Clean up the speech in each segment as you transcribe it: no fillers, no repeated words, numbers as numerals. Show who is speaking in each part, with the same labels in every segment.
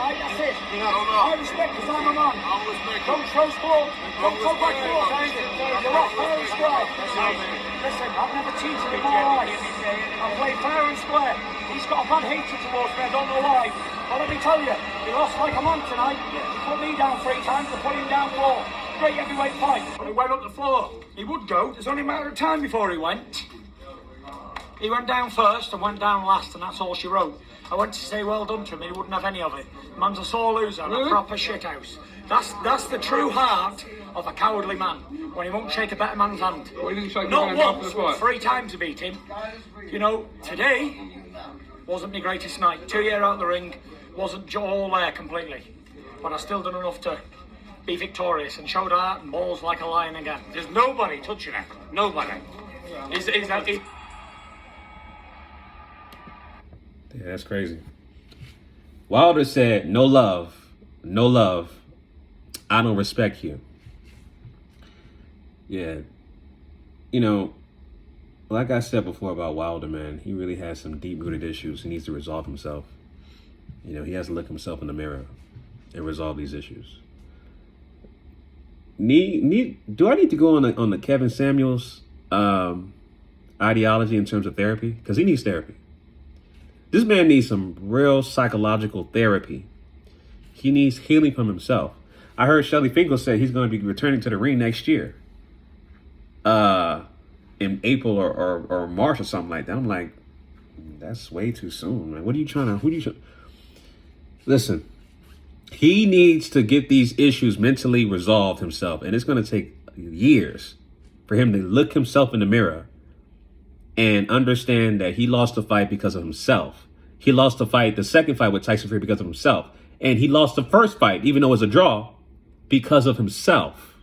Speaker 1: right? That's it.
Speaker 2: No.
Speaker 1: I respect because I'm a man.
Speaker 2: I'll respect you.
Speaker 1: Don't show sport. Don't talk like sport, guys. You're not fair and square. Listen, I've never cheated in my life. I play fair and square. He's got a bad hatred towards me. I don't know why. But let me tell you, he lost like a man tonight. He put me down 3 times. I put him down 4. Great heavyweight fight. But he went up the floor. He would go. There's only a matter of time before he went. He went down first and went down last, and that's all she wrote. I went to say well done to him, he wouldn't have any of it. The man's a sore loser and a proper shithouse. That's the true heart of a cowardly man, when he won't shake a better man's hand.
Speaker 2: Well, he didn't shake
Speaker 1: Not
Speaker 2: his hand after
Speaker 1: once,
Speaker 2: the
Speaker 1: but
Speaker 2: fight.
Speaker 1: 3 times he beat him. You know, today wasn't my greatest night. 2 years out of the ring, wasn't all there completely. But I still done enough to be victorious and showed heart and balls like a lion again. There's nobody touching him. Nobody.
Speaker 3: Yeah, that's crazy. Wilder said, no love, I don't respect you. Yeah. You know, like I said before about Wilder, man, he really has some deep-rooted issues. He needs to resolve himself. You know, he has to look himself in the mirror and resolve these issues. Do I need to go on the Kevin Samuels ideology in terms of therapy? Because he needs therapy. This man needs some real psychological therapy. He needs healing from himself. I heard Shelly Finkel say he's going to be returning to the ring next year. In April or March or something like that. I'm like, that's way too soon, man. Who are you trying to... Listen, he needs to get these issues mentally resolved himself. And it's going to take years for him to look himself in the mirror and understand that he lost the fight because of himself. He lost the second fight with Tyson Fury because of himself. And he lost the first fight, even though it was a draw, because of himself.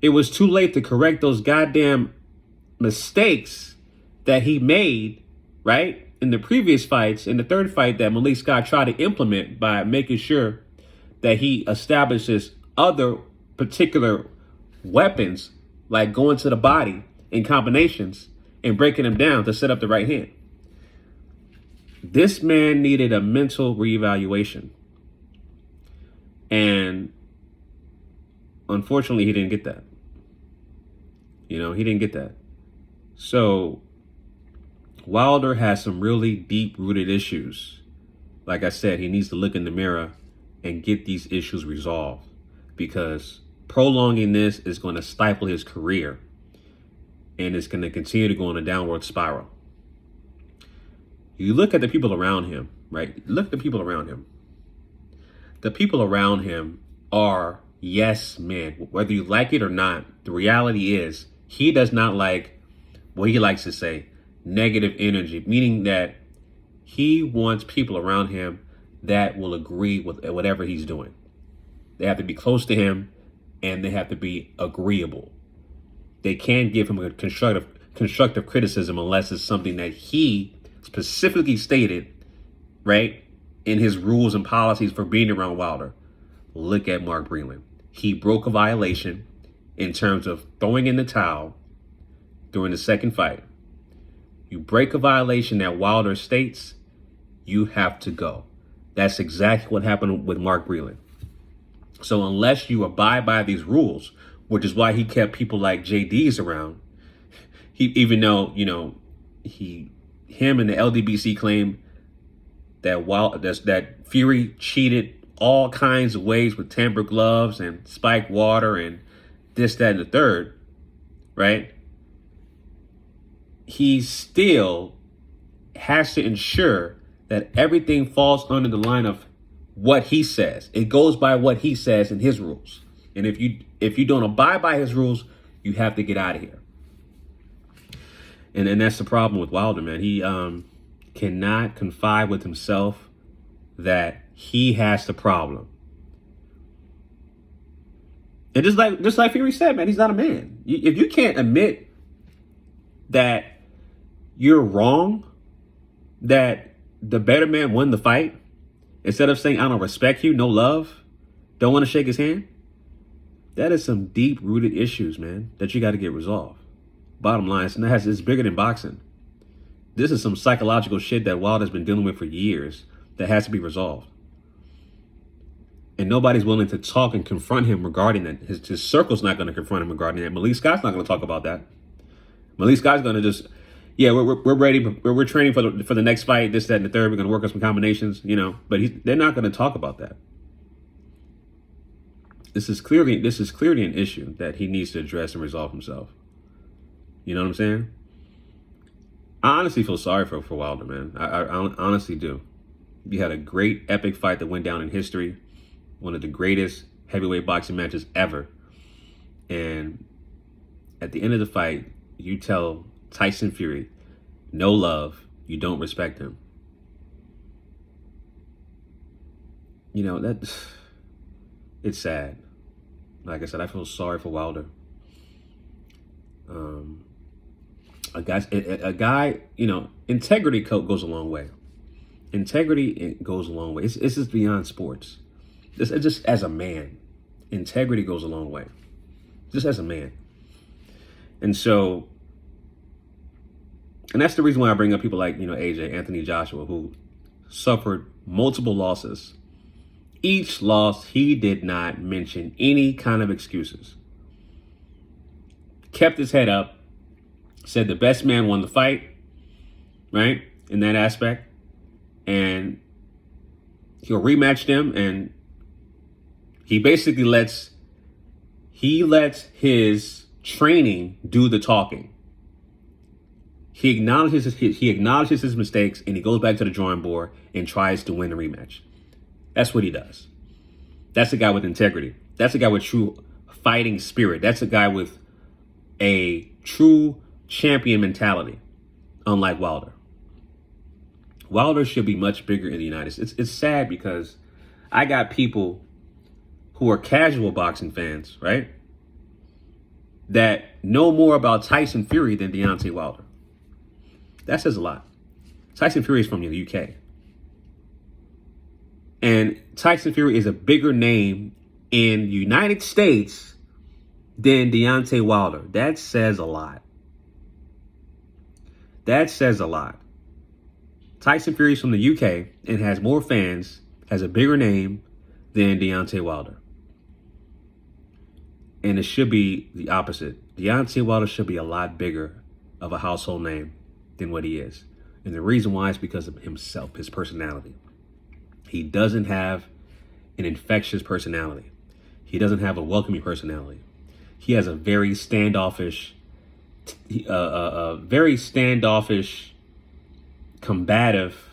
Speaker 3: It was too late to correct those goddamn mistakes that he made, right? In the previous fights, in the third fight that Malik Scott tried to implement by making sure that he establishes other particular weapons, like going to the body in combinations and breaking them down to set up the right hand. This man needed a mental reevaluation. And unfortunately, he didn't get that. You know, he didn't get that. So Wilder has some really deep-rooted issues. Like I said, he needs to look in the mirror and get these issues resolved, because prolonging this is going to stifle his career. And it's going to continue to go on a downward spiral. You look at the people around him, right? Look at the people around him. The people around him are yes men. Whether you like it or not, the reality is he does not like what he likes to say, negative energy, meaning that he wants people around him that will agree with whatever he's doing. They have to be close to him and they have to be agreeable. They can't give him a constructive criticism unless it's something that he specifically stated, right, in his rules and policies for being around Wilder. Look at Mark Breland. He broke a violation in terms of throwing in the towel during the second fight. You break a violation that Wilder states, you have to go. That's exactly what happened with Mark Breland. So unless you abide by these rules, which is why he kept people like JD's around, even though, you know, him and the LDBC claim that Fury cheated all kinds of ways with tampered gloves and spiked water and this, that, and the third, right? He still has to ensure that everything falls under the line of what he says. It goes by what he says in his rules. And if you don't abide by his rules, you have to get out of here. And that's the problem with Wilder, man. He cannot confide with himself that he has the problem. And just like Fury said, man, he's not a man. If you can't admit that you're wrong, that the better man won the fight, instead of saying, I don't respect you, no love, don't want to shake his hand, that is some deep-rooted issues, man, that you got to get resolved. Bottom line, it's bigger than boxing. This is some psychological shit that Wilder's been dealing with for years. that has to be resolved. And nobody's willing to talk and confront him regarding it. His circle's not going to confront him regarding it. Malik Scott's not going to talk about that. Malik Scott's going to just, yeah, we're ready. We're training for the next fight, this, that, and the third. We're going to work on some combinations, you know. But they're not going to talk about that. This is clearly an issue that he needs to address and resolve himself. You know what I'm saying? I honestly feel sorry for Wilder, man. I honestly do. You had a great epic fight that went down in history. One of the greatest heavyweight boxing matches ever. And at the end of the fight, you tell Tyson Fury, no love, you don't respect him. You know, it's sad. Like I said, I feel sorry for Wilder. A guy, you know, integrity goes a long way. Integrity goes a long way. It's just beyond sports. Just as a man, integrity goes a long way. Just as a man. And so, and that's the reason why I bring up people like, you know, AJ, Anthony Joshua, who suffered multiple losses. Each loss, he did not mention any kind of excuses. Kept his head up, said the best man won the fight, right? In that aspect. And he'll rematch them, and he basically lets his training do the talking. He acknowledges his mistakes, and he goes back to the drawing board and tries to win the rematch. That's what he does. That's a guy with integrity. That's a guy with true fighting spirit. That's a guy with a true champion mentality, unlike Wilder. Wilder should be much bigger in the United States. It's sad because I got people who are casual boxing fans, right, that know more about Tyson Fury than Deontay Wilder. That says a lot. Tyson Fury is from the UK. And Tyson Fury is a bigger name in the United States than Deontay Wilder. That says a lot. That says a lot. Tyson Fury is from the UK and has more fans, has a bigger name than Deontay Wilder. And it should be the opposite. Deontay Wilder should be a lot bigger of a household name than what he is. And the reason why is because of himself, his personality. He doesn't have an infectious personality. He doesn't have a welcoming personality. He has a very standoffish, combative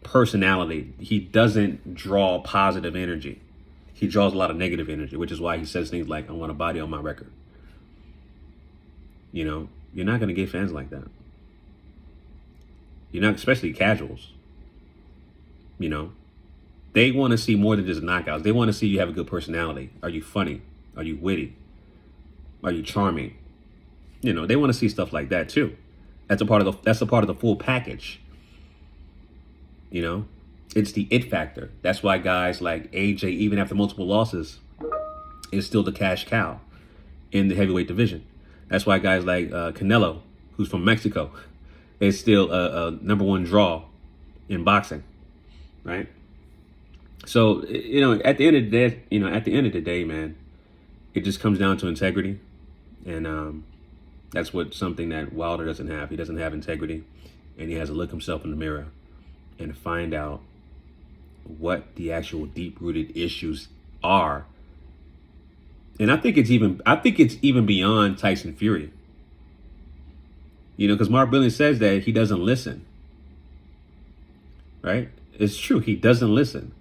Speaker 3: personality. He doesn't draw positive energy. He draws a lot of negative energy, which is why he says things like, I want a body on my record. You know, you're not going to get fans like that. You're not, especially casuals. You know, they want to see more than just knockouts. They want to see you have a good personality. Are you funny? Are you witty? Are you charming? You know, they want to see stuff like that too. That's a part of the full package. You know, it's the it factor. That's why guys like AJ, even after multiple losses, is still the cash cow in the heavyweight division. That's why guys like Canelo, who's from Mexico, is still a number one draw in boxing, right? So, you know, at the end of the day, man, it just comes down to integrity, and that's something that Wilder doesn't have. He doesn't have integrity, and he has to look himself in the mirror and find out what the actual deep-rooted issues are. And I think it's even beyond Tyson Fury. You know, because Mark Billions says that he doesn't listen. Right? It's true, he doesn't listen.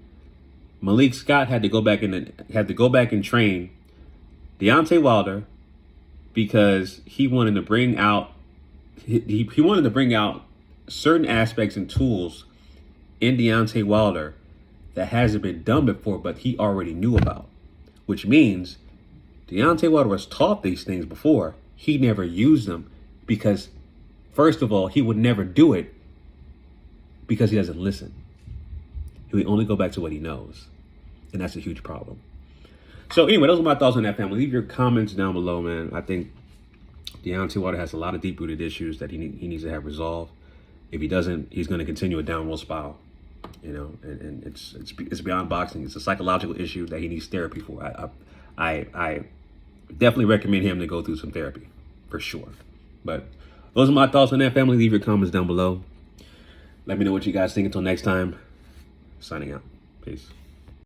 Speaker 3: Malik Scott had to go back and train Deontay Wilder because he wanted to bring out certain aspects and tools in Deontay Wilder that hasn't been done before, but he already knew about. Which means Deontay Wilder was taught these things before. He never used them because, first of all, he would never do it because he doesn't listen. He would only go back to what he knows. And that's a huge problem. So anyway, those are my thoughts on that, family. Leave your comments down below, man. I think Deontay Wilder has a lot of deep-rooted issues that he needs to have resolved. If he doesn't, he's going to continue a downward spiral. You know, and it's beyond boxing. It's a psychological issue that he needs therapy for. I definitely recommend him to go through some therapy, for sure. But those are my thoughts on that, family. Leave your comments down below. Let me know what you guys think. Until next time, signing out. Peace.